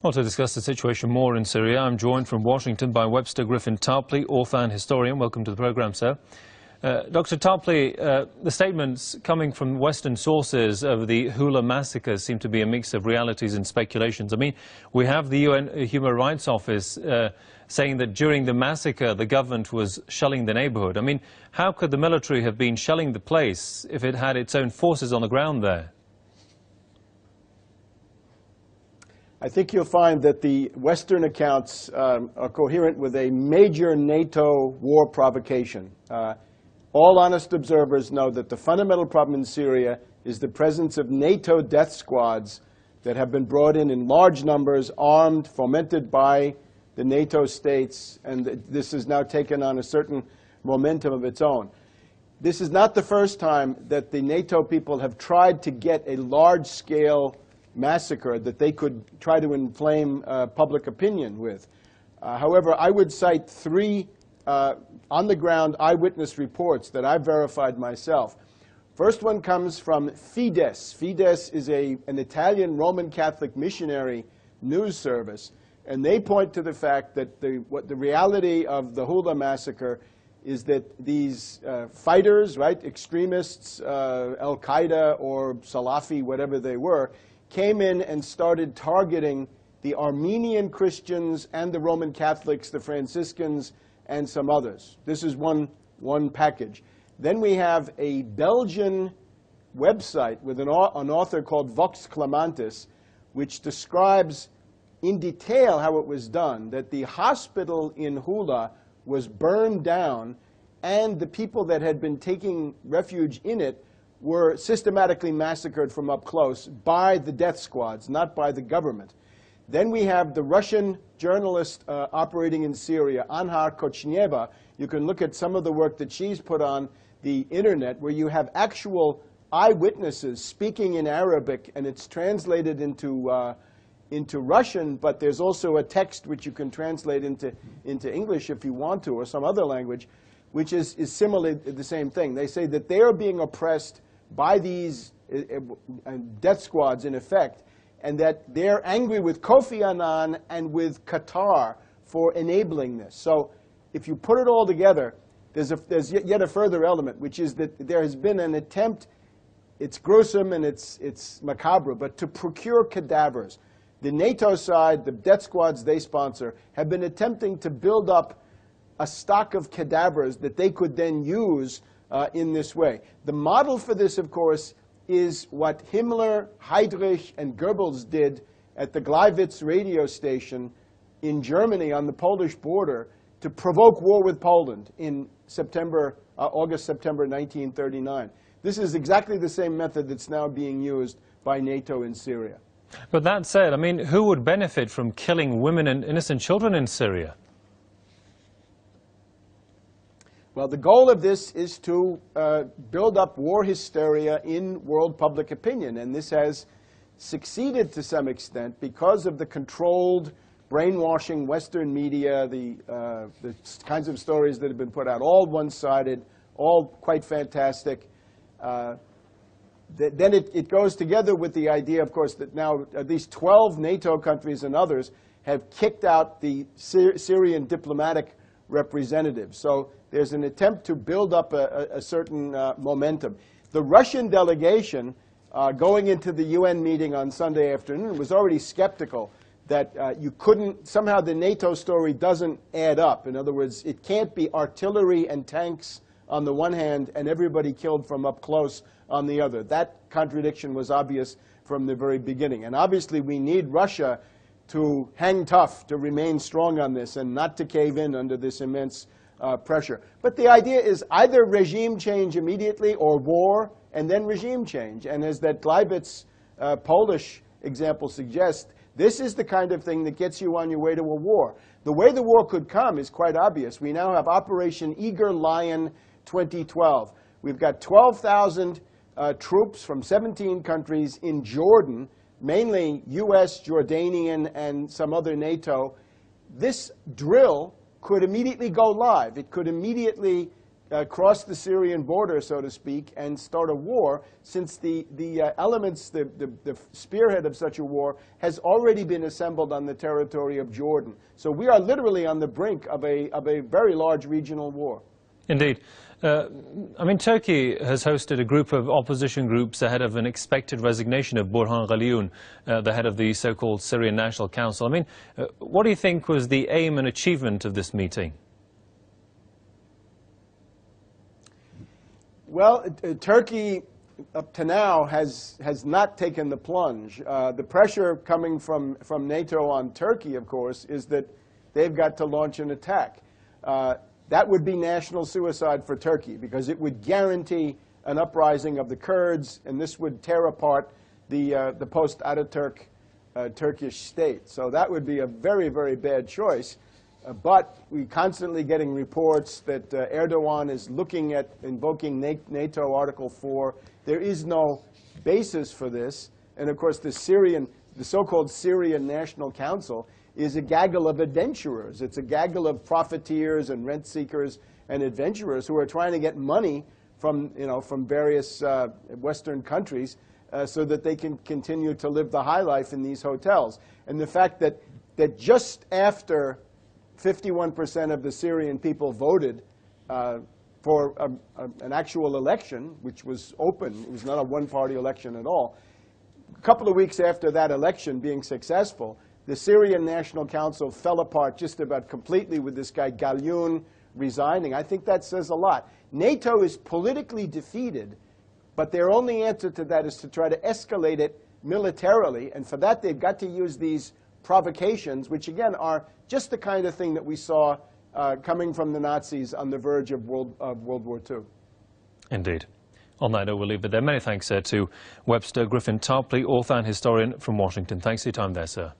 Well, to discuss the situation more in Syria, I'm joined from Washington by Webster Griffin Tarpley, author and historian. Welcome to the programme, sir. Dr. Tarpley, the statements coming from Western sources over the Houla massacres seem to be a mix of realities and speculations. I mean, we have the UN Human Rights Office saying that during the massacre, the government was shelling the neighbourhood. I mean, how could the military have been shelling the place if it had its own forces on the ground there? I think you'll find that the Western accounts are coherent with a major NATO war provocation. All honest observers know that the fundamental problem in Syria is the presence of NATO death squads that have been brought in large numbers, armed, fomented by the NATO states, and this has now taken on a certain momentum of its own. This is not the first time that the NATO people have tried to get a large-scale massacre that they could try to inflame public opinion with. However, I would cite three on-the-ground eyewitness reports that I've verified myself. First one comes from Fides. Fides is an Italian Roman Catholic missionary news service, and they point to the fact that the reality of the Houla massacre is that these fighters, right, extremists, Al-Qaeda or Salafi, whatever they were, came in and started targeting the Armenian Christians and the Roman Catholics, the Franciscans, and some others. This is one package. Then we have a Belgian website with an author called Vox Clamantis, which describes in detail how it was done, that the hospital in Houla was burned down, and the people that had been taking refuge in it were systematically massacred from up close by the death squads, not by the government. Then we have the Russian journalist operating in Syria, Anhar Kochneva. You can look at some of the work that she's put on the internet, where you have actual eyewitnesses speaking in Arabic, and it's translated into Russian, but there's also a text which you can translate into English if you want to, or some other language, which is similarly the same thing. They say that they are being oppressed by these death squads, in effect, and that they're angry with Kofi Annan and with Qatar for enabling this. So if you put it all together, there's yet a further element, which is that there has been an attempt, it's gruesome and it's macabre, but to procure cadavers. The NATO side, the death squads they sponsor, have been attempting to build up a stock of cadavers that they could then use in this way. The model for this, of course, is what Himmler, Heydrich, and Goebbels did at the Gleiwitz radio station in Germany on the Polish border to provoke war with Poland in August, September 1939. This is exactly the same method that's now being used by NATO in Syria. But that said, I mean, who would benefit from killing women and innocent children in Syria? Well, the goal of this is to build up war hysteria in world public opinion, and this has succeeded to some extent because of the controlled, brainwashing Western media, the kinds of stories that have been put out, all one-sided, all quite fantastic. Then it goes together with the idea, of course, that now at least 12 NATO countries and others have kicked out the Syrian diplomatic representatives. So there's an attempt to build up a certain momentum. The Russian delegation, going into the UN meeting on Sunday afternoon, was already skeptical that you couldn't, somehow the NATO story doesn't add up. In other words, it can't be artillery and tanks on the one hand and everybody killed from up close on the other. That contradiction was obvious from the very beginning. And obviously we need Russia to hang tough, to remain strong on this, and not to cave in under this immense pressure. But the idea is either regime change immediately or war, and then regime change. And as that Gleiwitz Polish example suggests, this is the kind of thing that gets you on your way to a war. The way the war could come is quite obvious. We now have Operation Eager Lion 2012. We've got 12,000 troops from 17 countries in Jordan, mainly US, Jordanian, and some other NATO. This drill could immediately go live. It could immediately cross the Syrian border, so to speak, and start a war, since the elements, the spearhead of such a war has already been assembled on the territory of Jordan. So we are literally on the brink of a very large regional war. Indeed. I mean, Turkey has hosted a group of opposition groups ahead of an expected resignation of Burhan Ghaliun, the head of the so-called Syrian National Council. I mean, what do you think was the aim and achievement of this meeting? Well, Turkey, up to now, has not taken the plunge. The pressure coming from NATO on Turkey, of course, is that they've got to launch an attack. That would be national suicide for Turkey, because it would guarantee an uprising of the Kurds, and this would tear apart the post-Ataturk Turkish state. So that would be a very, very bad choice. But we're constantly getting reports that Erdogan is looking at invoking NATO Article 4. There is no basis for this. And of course, the so-called Syrian National Council is a gaggle of adventurers. It's a gaggle of profiteers and rent seekers and adventurers who are trying to get money from various Western countries so that they can continue to live the high life in these hotels. And the fact that just after 51% of the Syrian people voted for an actual election, which was open. It was not a one-party election at all. A couple of weeks after that election being successful, the Syrian National Council fell apart just about completely, with this guy Ghaliun resigning. I think that says a lot. NATO is politically defeated, but their only answer to that is to try to escalate it militarily. And for that, they've got to use these provocations, which again are just the kind of thing that we saw coming from the Nazis on the verge of World War II. Indeed. On that note, we'll leave it there. Many thanks to Webster Griffin Tarpley, author and historian from Washington. Thanks for your time there, sir.